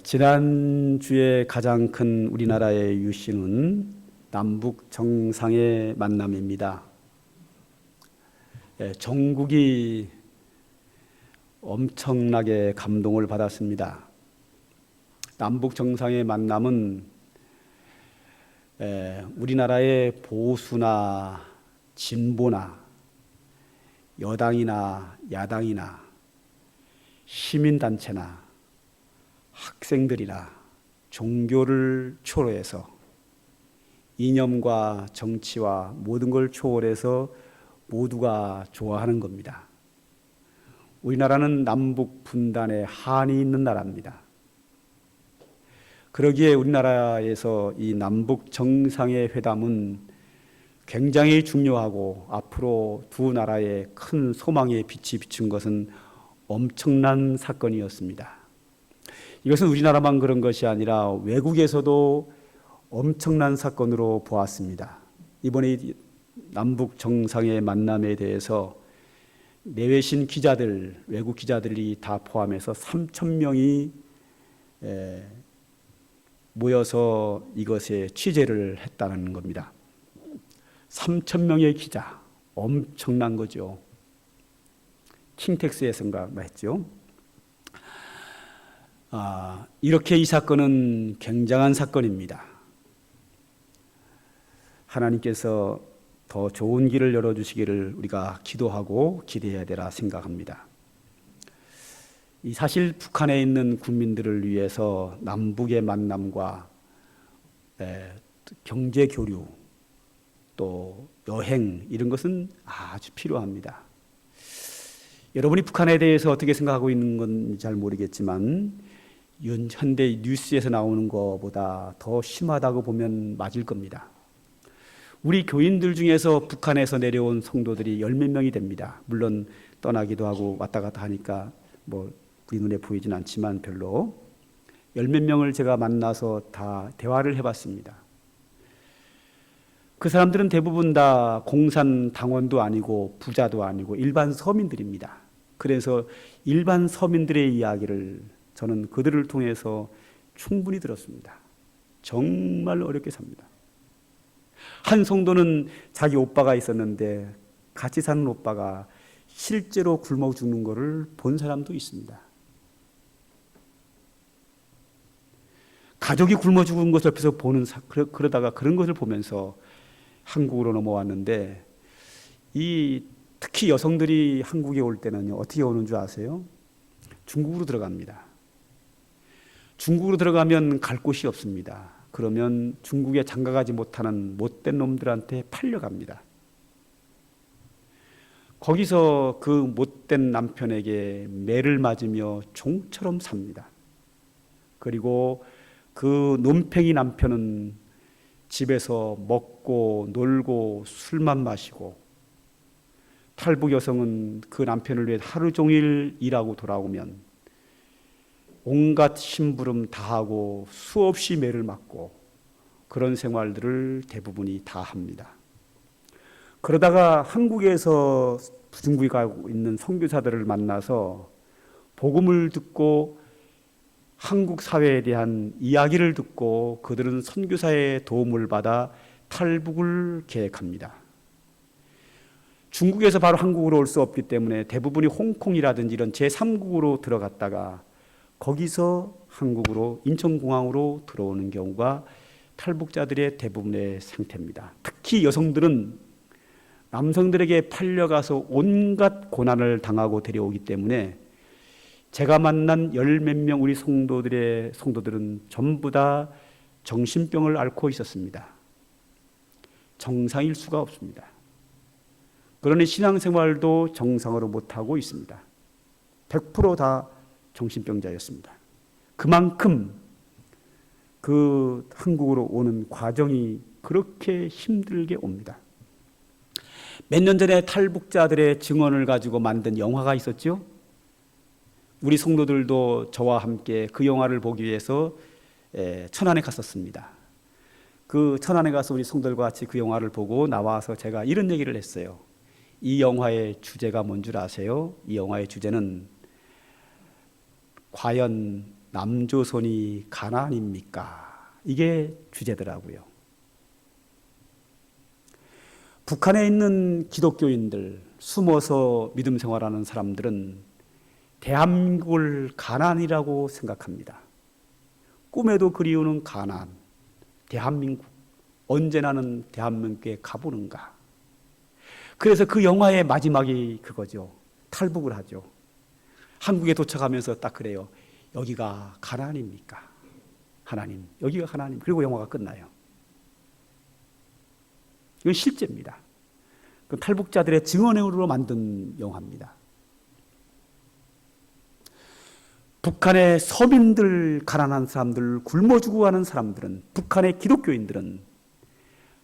지난주에 가장 큰 우리나라의 이슈는 남북 정상의 만남입니다. 전국이 엄청나게 감동을 받았습니다. 남북 정상의 만남은 우리나라의 보수나 진보나 여당이나 야당이나 시민단체나 학생들이나 종교를 초월해서 이념과 정치와 모든 걸 초월해서 모두가 좋아하는 겁니다. 우리나라는 남북 분단에 한이 있는 나라입니다. 그러기에 우리나라에서 이 남북 정상의 회담은 굉장히 중요하고 앞으로 두 나라의 큰 소망의 빛이 비춘 것은 엄청난 사건이었습니다. 이것은 우리나라만 그런 것이 아니라 외국에서도 엄청난 사건으로 보았습니다. 이번에 남북 정상의 만남에 대해서 내외신 기자들, 외국 기자들이 다 포함해서 3,000명이 모여서 이것에 취재를 했다는 겁니다. 3,000명의 기자, 엄청난 거죠. 킹텍스에서인가 했죠. 이렇게 이 사건은 굉장한 사건입니다. 하나님께서 더 좋은 길을 열어주시기를 우리가 기도하고 기대해야 되라 생각합니다. 이 사실 북한에 있는 국민들을 위해서 남북의 만남과 경제 교류 또 여행 이런 것은 아주 필요합니다. 여러분이 북한에 대해서 어떻게 생각하고 있는 건 잘 모르겠지만 현대 뉴스에서 나오는 것보다 더 심하다고 보면 맞을 겁니다. 우리 교인들 중에서 북한에서 내려온 성도들이 10몇 명이 됩니다. 물론 떠나기도 하고 왔다 갔다 하니까 우리 눈에 보이진 않지만 별로 10몇 명을 제가 만나서 다 대화를 해봤습니다. 그 사람들은 대부분 다 공산당원도 아니고 부자도 아니고 일반 서민들입니다. 그래서 일반 서민들의 이야기를 저는 그들을 통해서 충분히 들었습니다. 정말 어렵게 삽니다. 한 성도는 자기 오빠가 있었는데 같이 사는 오빠가 실제로 굶어 죽는 것을 본 사람도 있습니다. 가족이 굶어 죽은 것을 옆에서 그러다가 그런 것을 보면서 한국으로 넘어왔는데 특히 여성들이 한국에 올 때는 어떻게 오는 줄 아세요? 중국으로 들어갑니다. 중국으로 들어가면 갈 곳이 없습니다. 그러면 중국에 장가가지 못하는 못된 놈들한테 팔려갑니다. 거기서 그 못된 남편에게 매를 맞으며 종처럼 삽니다. 그리고 그 놈팽이 남편은 집에서 먹고 놀고 술만 마시고 탈북 여성은 그 남편을 위해 하루 종일 일하고 돌아오면 온갖 심부름 다 하고 수없이 매를 맞고 그런 생활들을 대부분이 다 합니다. 그러다가 한국에서 중국에 가고 있는 선교사들을 만나서 복음을 듣고 한국 사회에 대한 이야기를 듣고 그들은 선교사의 도움을 받아 탈북을 계획합니다. 중국에서 바로 한국으로 올 수 없기 때문에 대부분이 홍콩이라든지 이런 제3국으로 들어갔다가 거기서 한국으로 인천공항으로 들어오는 경우가 탈북자들의 대부분의 상태입니다. 특히 여성들은 남성들에게 팔려가서 온갖 고난을 당하고 데려오기 때문에 제가 만난 10몇 명 우리 성도들은 전부 다 정신병을 앓고 있었습니다. 정상일 수가 없습니다. 그러니 신앙생활도 정상으로 못하고 있습니다. 100% 다 정신병자였습니다. 그만큼 그 한국으로 오는 과정이 그렇게 힘들게 옵니다. 몇 년 전에 탈북자들의 증언을 가지고 만든 영화가 있었죠. 우리 성도들도 저와 함께 그 영화를 보기 위해서 천안에 갔었습니다. 그 천안에 가서 우리 성도들과 같이 그 영화를 보고 나와서 제가 이런 얘기를 했어요. 이 영화의 주제가 뭔 줄 아세요? 이 영화의 주제는 과연 남조선이 가나안입니까? 이게 주제더라고요. 북한에 있는 기독교인들, 숨어서 믿음 생활하는 사람들은 대한민국을 가나안이라고 생각합니다. 꿈에도 그리우는 가나안, 대한민국, 언제 나는 대한민국에 가보는가. 그래서 그 영화의 마지막이 그거죠. 탈북을 하죠. 한국에 도착하면서 딱 그래요. 여기가 가나안입니까? 하나님, 여기가 하나님. 그리고 영화가 끝나요. 이건 실제입니다. 그 탈북자들의 증언으로 만든 영화입니다. 북한의 서민들, 가난한 사람들, 굶어 죽어가는 사람들은, 북한의 기독교인들은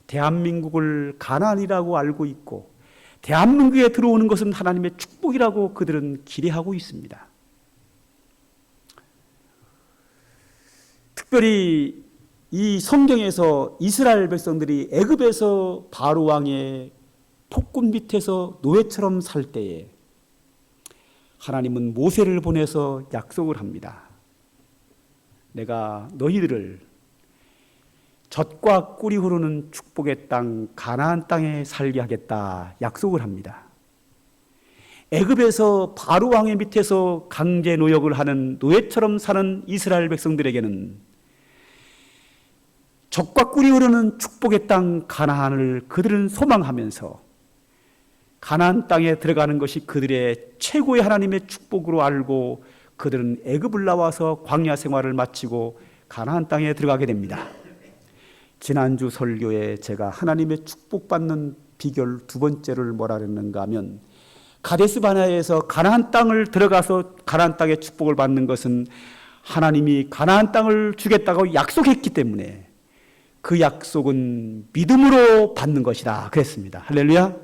대한민국을 가나안이라고 알고 있고 대한민국에 들어오는 것은 하나님의 축복이라고 그들은 기대하고 있습니다. 특별히 이 성경에서 이스라엘 백성들이 애굽에서 바로 왕의 폭군 밑에서 노예처럼 살 때에 하나님은 모세를 보내서 약속을 합니다. 내가 너희들을 젖과 꿀이 흐르는 축복의 땅 가나안 땅에 살게 하겠다 약속을 합니다. 애굽에서 바로 왕의 밑에서 강제 노역을 하는 노예처럼 사는 이스라엘 백성들에게는 젖과 꿀이 흐르는 축복의 땅 가나안을 그들은 소망하면서 가나안 땅에 들어가는 것이 그들의 최고의 하나님의 축복으로 알고 그들은 애굽을 나와서 광야 생활을 마치고 가나안 땅에 들어가게 됩니다. 지난주 설교에 제가 하나님의 축복받는 비결 두 번째를 뭐라 그랬는가 하면 가데스 바네아에서 가나안 땅을 들어가서 가나안 땅의 축복을 받는 것은 하나님이 가나안 땅을 주겠다고 약속했기 때문에 그 약속은 믿음으로 받는 것이다 그랬습니다. 할렐루야.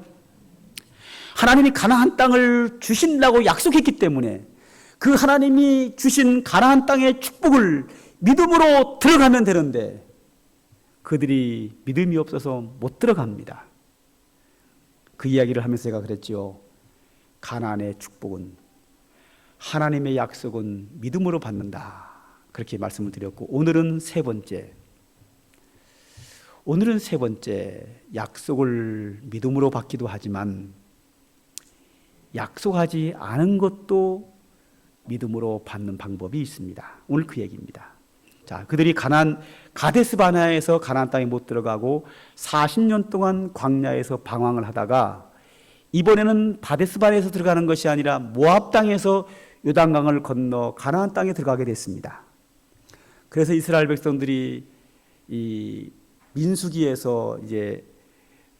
하나님이 가나안 땅을 주신다고 약속했기 때문에 그 하나님이 주신 가나안 땅의 축복을 믿음으로 들어가면 되는데 그들이 믿음이 없어서 못 들어갑니다. 그 이야기를 하면서 제가 그랬죠. 가나안의 축복은 하나님의 약속은 믿음으로 받는다. 그렇게 말씀을 드렸고 오늘은 세 번째 약속을 믿음으로 받기도 하지만 약속하지 않은 것도 믿음으로 받는 방법이 있습니다. 오늘 그 얘기입니다. 자, 그들이 가데스 바네아에서 가나안 땅에 못 들어가고 40년 동안 광야에서 방황을 하다가 이번에는 가데스 바네아에서 들어가는 것이 아니라 모압 땅에서 요단강을 건너 가나안 땅에 들어가게 됐습니다. 그래서 이스라엘 백성들이 이 민수기에서 이제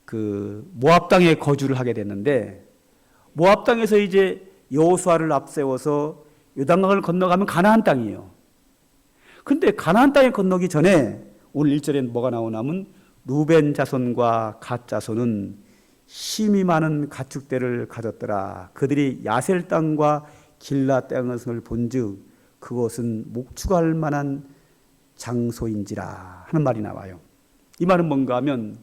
그 모압 땅에 거주를 하게 됐는데 모압 땅에서 이제 여호수아를 앞세워서 요단강을 건너가면 가나안 땅이에요. 근데 가나안 땅에 건너기 전에 오늘 1절에 뭐가 나오냐면 루벤 자손과 갓 자손은 힘이 많은 가축대를 가졌더라. 그들이 야셀 땅과 길라 땅을 본즉 그것은 목축할 만한 장소인지라 하는 말이 나와요. 이 말은 뭔가 하면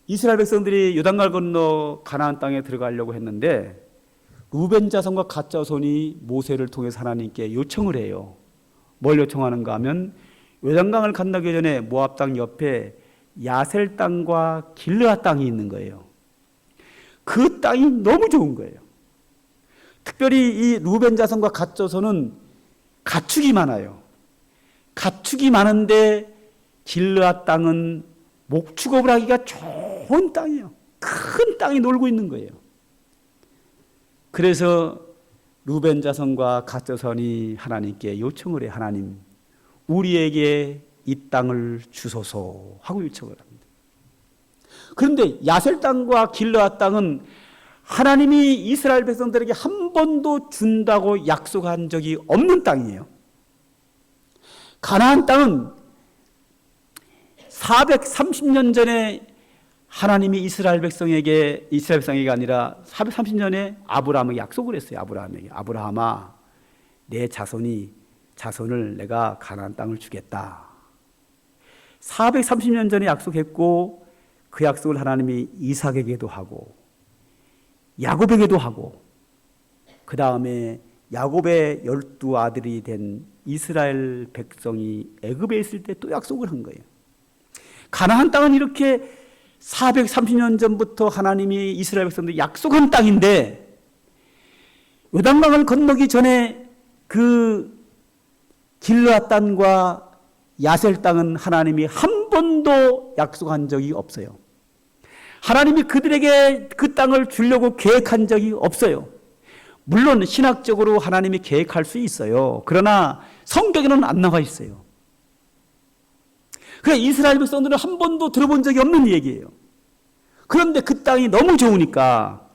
이스라엘 백성들이 요단강을 건너 가나안 땅에 들어가려고 했는데 루벤 자손과 갓 자손이 모세를 통해서 하나님께 요청을 해요. 뭘 요청하는가 하면 요단강을 건너기 전에 모압 땅 옆에 야셀 땅과 길르앗 땅이 있는 거예요. 그 땅이 너무 좋은 거예요. 특별히 이 루벤 자손과 갓 자손은 가축이 많아요. 가축이 많은데 길르앗 땅은 목축업을 하기가 좋은 땅이에요. 큰 땅이 놀고 있는 거예요. 그래서 루벤 자손과 갓 자손이 하나님께 요청을 해. 하나님, 우리에게 이 땅을 주소서 하고 요청을 합니다. 그런데 야셀 땅과 길르앗 땅은 하나님이 이스라엘 백성들에게 한 번도 준다고 약속한 적이 없는 땅이에요. 가나안 땅은 430년 전에 하나님이 이스라엘 백성에게 아니라 430년에 아브라함에게 약속을 했어요. 아브라함아, 내 자손을 내가 가나안 땅을 주겠다. 430년 전에 약속했고 그 약속을 하나님이 이삭에게도 하고 야곱에게도 하고 그 다음에 야곱의 12아들이 된 이스라엘 백성이 애굽에 있을 때 또 약속을 한 거예요. 가나안 땅은 이렇게 430년 전부터 하나님이 이스라엘 백성들 약속한 땅인데 요단강을 건너기 전에 그 길르앗 땅과 야셀 땅은 하나님이 한 번도 약속한 적이 없어요. 하나님이 그들에게 그 땅을 주려고 계획한 적이 없어요. 물론 신학적으로 하나님이 계획할 수 있어요. 그러나 성경에는 안 나와 있어요. 그래 이스라엘 백성들은 한 번도 들어본 적이 없는 얘기예요. 그런데 그 땅이 너무 좋으니까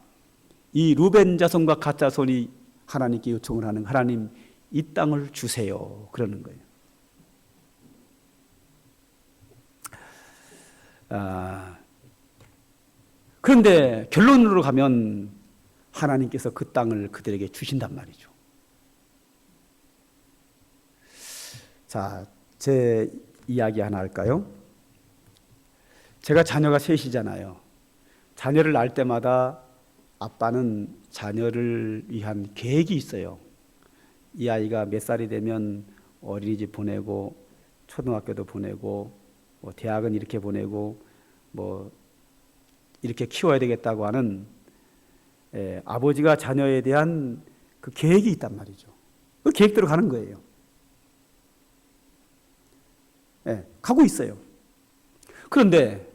이 루벤 자손과 갓 자손이 하나님께 요청을 하는 하나님 이 땅을 주세요. 그러는 거예요. 그런데 결론으로 가면 하나님께서 그 땅을 그들에게 주신단 말이죠. 자, 제 이야기 하나 할까요? 제가 자녀가 셋이잖아요. 자녀를 낳을 때마다 아빠는 자녀를 위한 계획이 있어요. 이 아이가 몇 살이 되면 어린이집 보내고 초등학교도 보내고 뭐 대학은 이렇게 보내고 뭐 이렇게 키워야 되겠다고 하는 아버지가 자녀에 대한 그 계획이 있단 말이죠. 그 계획대로 가는 거예요. 가고 있어요. 그런데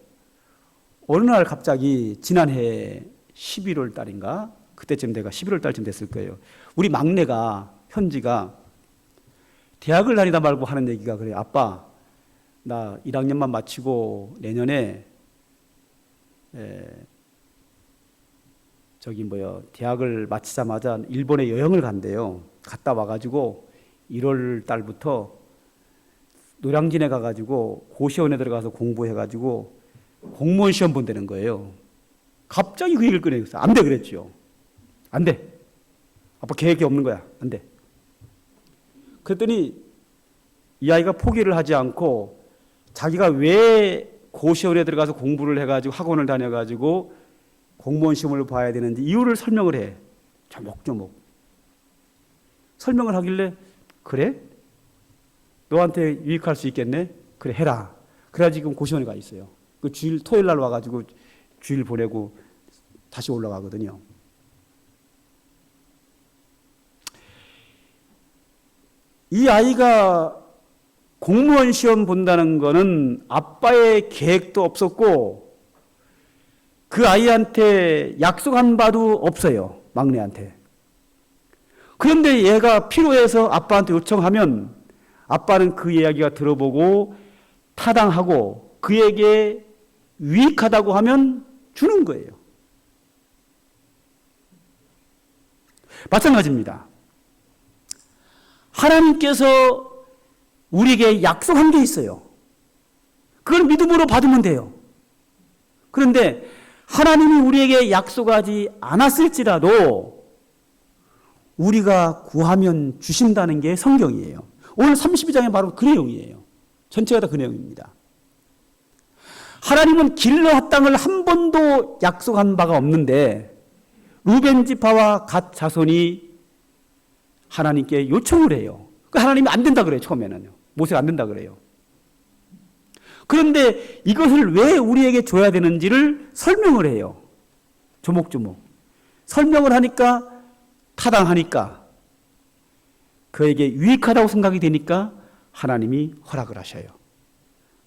어느 날 갑자기 지난해 11월 달인가 그때쯤 내가 11월 달쯤 됐을 거예요. 우리 막내가 현지가 대학을 다니다 말고 하는 얘기가 그래요. 아빠 나 1학년만 마치고 내년에 대학을 마치자마자 일본에 여행을 간대요. 갔다 와가지고 1월 달부터 노량진에 가가지고 고시원에 들어가서 공부해가지고 공무원 시험 본다는 거예요. 갑자기 그 얘기를 꺼내서 안 돼 그랬죠. 안 돼. 아빠 계획이 없는 거야. 안 돼. 그랬더니 이 아이가 포기를 하지 않고 자기가 왜 고시원에 들어가서 공부를 해가지고 학원을 다녀가지고 공무원 시험을 봐야 되는지 이유를 설명을 해. 조목조목. 설명을 하길래 그래? 너한테 유익할 수 있겠네? 그래 해라. 그래야 지금 고시원에 가 있어요. 그 주일 토요일 날 와가지고 주일 보내고 다시 올라가거든요. 이 아이가 공무원 시험 본다는 거는 아빠의 계획도 없었고 그 아이한테 약속한 바도 없어요. 막내한테. 그런데 얘가 필요해서 아빠한테 요청하면 아빠는 그 이야기가 들어보고 타당하고 그에게 유익하다고 하면 주는 거예요. 마찬가지입니다. 하나님께서 우리에게 약속한 게 있어요. 그걸 믿음으로 받으면 돼요. 그런데 하나님이 우리에게 약속하지 않았을지라도 우리가 구하면 주신다는 게 성경이에요. 오늘 32장에 바로 그 내용이에요. 전체가 다 그 내용입니다. 하나님은 길르앗 땅을 한 번도 약속한 바가 없는데 루벤 지파와 갓 자손이 하나님께 요청을 해요. 하나님이 안 된다 그래요. 처음에는요. 모세가 안 된다 그래요. 그런데 이것을 왜 우리에게 줘야 되는지를 설명을 해요. 조목조목. 설명을 하니까 타당하니까 그에게 유익하다고 생각이 되니까 하나님이 허락을 하셔요.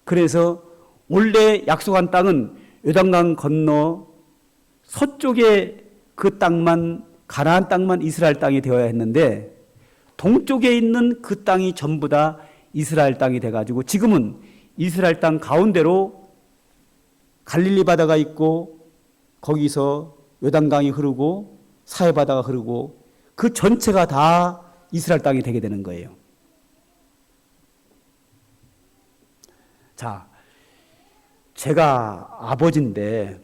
그래서 원래 약속한 땅은 요단강 건너 서쪽에 그 땅만 가나안 땅만 이스라엘 땅이 되어야 했는데 동쪽에 있는 그 땅이 전부 다 이스라엘 땅이 돼가지고 지금은 이스라엘 땅 가운데로 갈릴리 바다가 있고 거기서 요단강이 흐르고 사해 바다가 흐르고 그 전체가 다 이스라엘 땅이 되게 되는 거예요. 자, 제가 아버지인데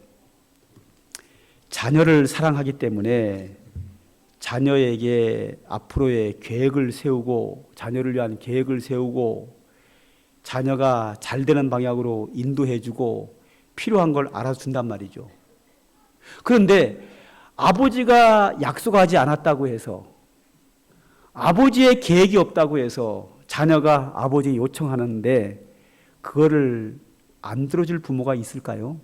자녀를 사랑하기 때문에 자녀에게 앞으로의 계획을 세우고 자녀를 위한 계획을 세우고 자녀가 잘 되는 방향으로 인도해주고 필요한 걸 알아준단 말이죠. 그런데 아버지가 약속하지 않았다고 해서 아버지의 계획이 없다고 해서 자녀가 아버지 요청하는데 그거를 안 들어줄 부모가 있을까요?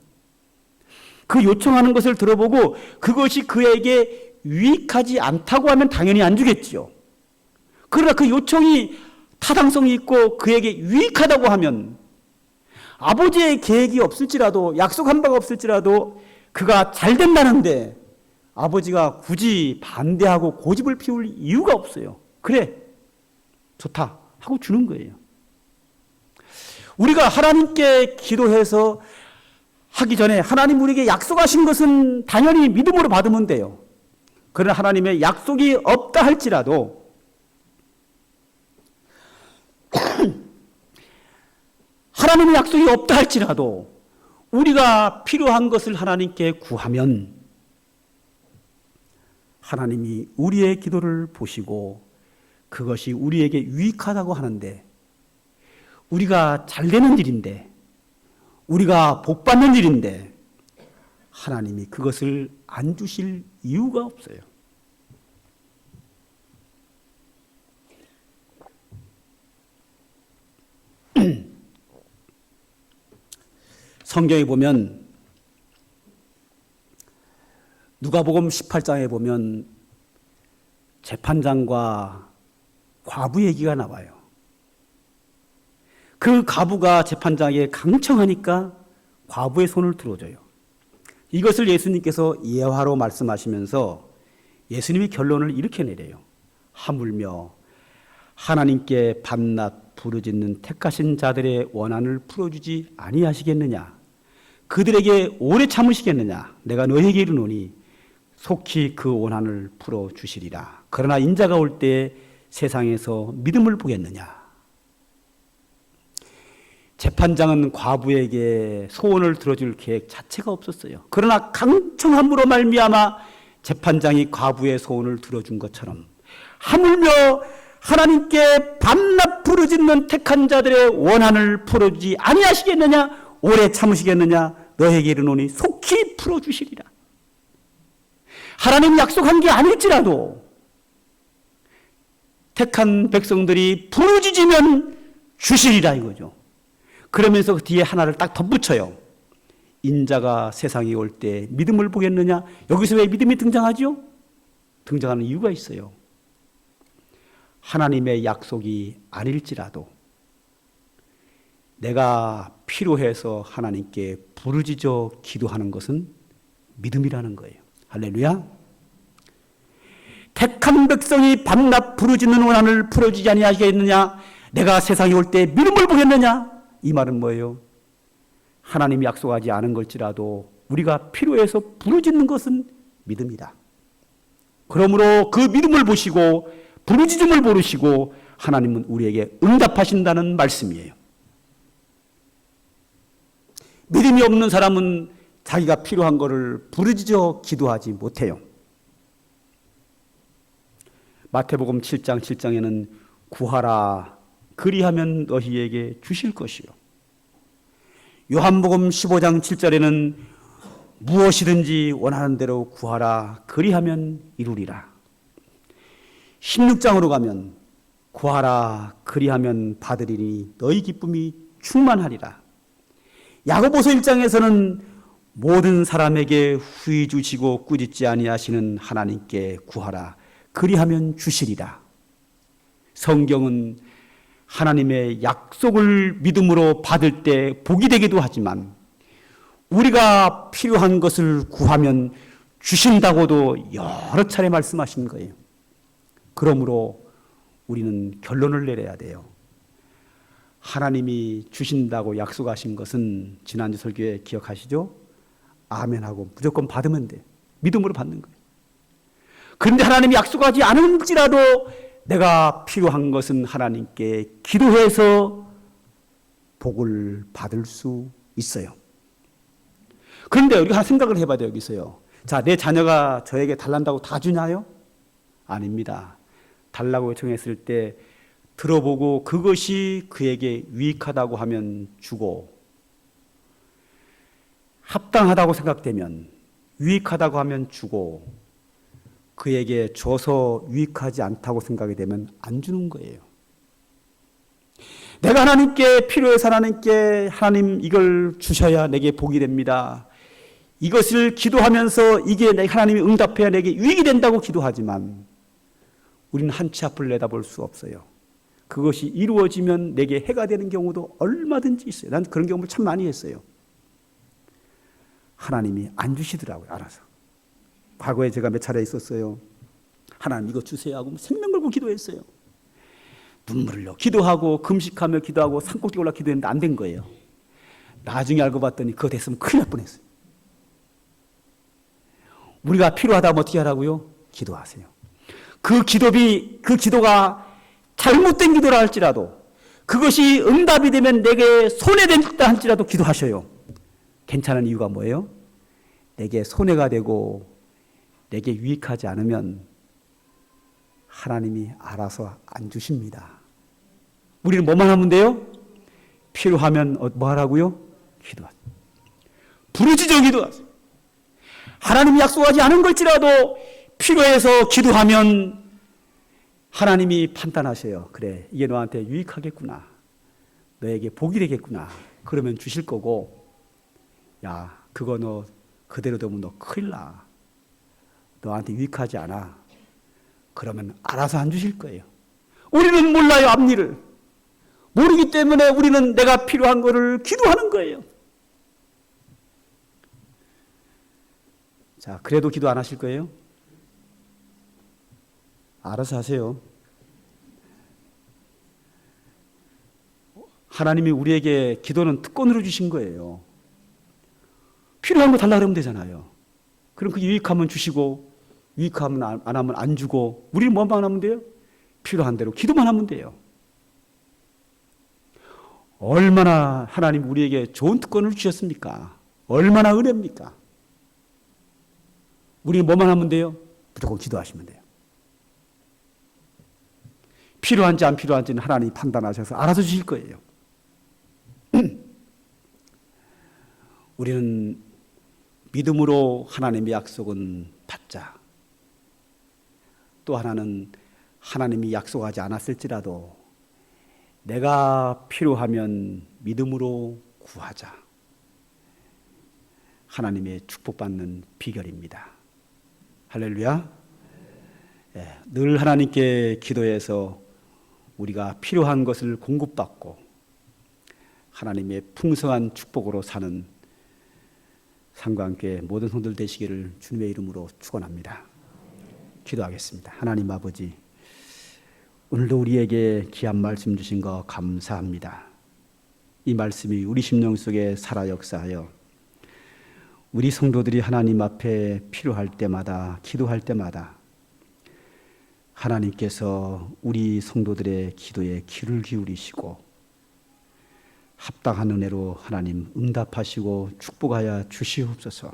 그 요청하는 것을 들어보고 그것이 그에게 유익하지 않다고 하면 당연히 안 주겠지요. 그러나 그 요청이 타당성이 있고 그에게 유익하다고 하면 아버지의 계획이 없을지라도 약속한 바가 없을지라도 그가 잘 된다는데 아버지가 굳이 반대하고 고집을 피울 이유가 없어요. 그래, 좋다 하고 주는 거예요. 우리가 하나님께 기도해서 하기 전에 하나님 우리에게 약속하신 것은 당연히 믿음으로 받으면 돼요. 그러나 하나님의 약속이 없다 할지라도 하나님의 약속이 없다 할지라도 우리가 필요한 것을 하나님께 구하면 하나님이 우리의 기도를 보시고 그것이 우리에게 유익하다고 하는데 우리가 잘 되는 일인데 우리가 복 받는 일인데 하나님이 그것을 안 주실 이유가 없어요. 성경에 보면 누가복음 18장에 보면 재판장과 과부 얘기가 나와요. 그 과부가 재판장에게 강청하니까 과부의 손을 들어줘요. 이것을 예수님께서 예화로 말씀하시면서 예수님이 결론을 이렇게 내려요. 하물며 하나님께 밤낮 부르짖는 택하신 자들의 원한을 풀어주지 아니하시겠느냐? 그들에게 오래 참으시겠느냐? 내가 너에게 이르노니 속히 그 원한을 풀어주시리라. 그러나 인자가 올 때 세상에서 믿음을 보겠느냐? 재판장은 과부에게 소원을 들어줄 계획 자체가 없었어요. 그러나 강청함으로 말미암아 재판장이 과부의 소원을 들어준 것처럼 하물며 하나님께 밤낮 부르짖는 택한 자들의 원한을 풀어주지 아니하시겠느냐? 오래 참으시겠느냐? 너에게 이르노니 속히 풀어주시리라. 하나님 약속한 게 아닐지라도 택한 백성들이 부르짖으면 주시리라 이거죠. 그러면서 그 뒤에 하나를 딱 덧붙여요. 인자가 세상에 올 때 믿음을 보겠느냐? 여기서 왜 믿음이 등장하죠? 등장하는 이유가 있어요. 하나님의 약속이 아닐지라도 내가 필요해서 하나님께 부르짖어 기도하는 것은 믿음이라는 거예요. 할렐루야. 택한 백성이 밤낮 부르짖는 원한을 풀어주지 아니하시겠느냐? 내가 세상에 올 때 믿음을 보겠느냐? 이 말은 뭐예요? 하나님이 약속하지 않은 걸지라도 우리가 필요해서 부르짖는 것은 믿음이다. 그러므로 그 믿음을 보시고 부르짖음을 모르시고 하나님은 우리에게 응답하신다는 말씀이에요. 믿음이 없는 사람은 자기가 필요한 것을 부르짖어 기도하지 못해요. 마태복음 7장 7장에는 구하라 그리하면 너희에게 주실 것이요. 요한복음 15장 7절에는 무엇이든지 원하는 대로 구하라 그리하면 이루리라. 16장으로 가면 구하라 그리하면 받으리니 너희 기쁨이 충만하리라. 야고보서 1장에서는 모든 사람에게 후히 주시고 꾸짖지 아니하시는 하나님께 구하라 그리하면 주시리라. 성경은 하나님의 약속을 믿음으로 받을 때 복이 되기도 하지만 우리가 필요한 것을 구하면 주신다고도 여러 차례 말씀하신 거예요. 그러므로 우리는 결론을 내려야 돼요. 하나님이 주신다고 약속하신 것은 지난주 설교에 기억하시죠? 아멘하고 무조건 받으면 돼. 믿음으로 받는 거예요. 그런데 하나님이 약속하지 않을지라도 내가 필요한 것은 하나님께 기도해서 복을 받을 수 있어요. 그런데 우리가 생각을 해봐야 돼요. 여기서요. 자, 내 자녀가 저에게 달란다고 다 주나요? 아닙니다. 달라고 요청했을 때 들어보고 그것이 그에게 유익하다고 하면 주고 합당하다고 생각되면 유익하다고 하면 주고 그에게 줘서 유익하지 않다고 생각이 되면 안 주는 거예요. 내가 하나님께 필요해서 하나님께 하나님 이걸 주셔야 내게 복이 됩니다. 이것을 기도하면서 이게 하나님이 응답해야 내게 유익이 된다고 기도하지만 우리는 한치 앞을 내다볼 수 없어요. 그것이 이루어지면 내게 해가 되는 경우도 얼마든지 있어요. 난 그런 경험을 참 많이 했어요. 하나님이 안 주시더라고요. 알아서. 과거에 제가 몇 차례 있었어요. 하나님 이거 주세요 하고 생명 걸고 기도했어요. 눈물을 흘려 기도하고 금식하며 기도하고 산꼭대기 올라 기도했는데 안 된 거예요. 나중에 알고 봤더니 그거 됐으면 큰일 날 뻔했어요. 우리가 필요하다면 어떻게 하라고요? 기도하세요. 그 기도가 잘못된 기도라 할지라도 그것이 응답이 되면 내게 손해된다 할지라도 기도하셔요. 괜찮은 이유가 뭐예요? 내게 손해가 되고 내게 유익하지 않으면 하나님이 알아서 안 주십니다. 우리는 뭐만 하면 돼요? 필요하면 뭐 하라고요? 기도하세요. 부르짖어 기도하세요. 하나님이 약속하지 않은 걸지라도 필요해서 기도하면 하나님이 판단하셔요. 그래, 이게 너한테 유익하겠구나. 너에게 복이 되겠구나. 그러면 주실 거고, 야, 그거 너 그대로 두면 너 큰일 나. 너한테 유익하지 않아. 그러면 알아서 안 주실 거예요. 우리는 몰라요, 앞일을. 모르기 때문에 우리는 내가 필요한 거를 기도하는 거예요. 자, 그래도 기도 안 하실 거예요? 알아서 하세요. 하나님이 우리에게 기도는 특권으로 주신 거예요. 필요한 거 달라 그러면 되잖아요. 그럼 그 유익하면 주시고 유익하면 안 하면 안 주고 우리는 뭐만 하면 돼요? 필요한 대로 기도만 하면 돼요. 얼마나 하나님 우리에게 좋은 특권을 주셨습니까? 얼마나 은혜입니까? 우리는 뭐만 하면 돼요? 무조건 기도하시면 돼요. 필요한지 안 필요한지는 하나님이 판단하셔서 알아서 주실 거예요. 우리는 믿음으로 하나님의 약속은 받자. 또 하나는 하나님이 약속하지 않았을지라도 내가 필요하면 믿음으로 구하자. 하나님의 축복받는 비결입니다. 할렐루야. 네, 늘 하나님께 기도해서 우리가 필요한 것을 공급받고 하나님의 풍성한 축복으로 사는 삶과 함께 모든 성도들 되시기를 주님의 이름으로 축원합니다. 기도하겠습니다. 하나님 아버지, 오늘도 우리에게 귀한 말씀 주신 거 감사합니다. 이 말씀이 우리 심령 속에 살아 역사하여 우리 성도들이 하나님 앞에 필요할 때마다 기도할 때마다 하나님께서 우리 성도들의 기도에 귀를 기울이시고 합당한 은혜로 하나님 응답하시고 축복하여 주시옵소서.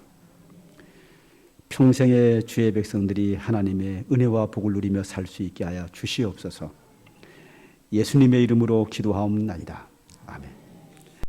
평생의 주의 백성들이 하나님의 은혜와 복을 누리며 살 수 있게 하여 주시옵소서. 예수님의 이름으로 기도하옵나이다.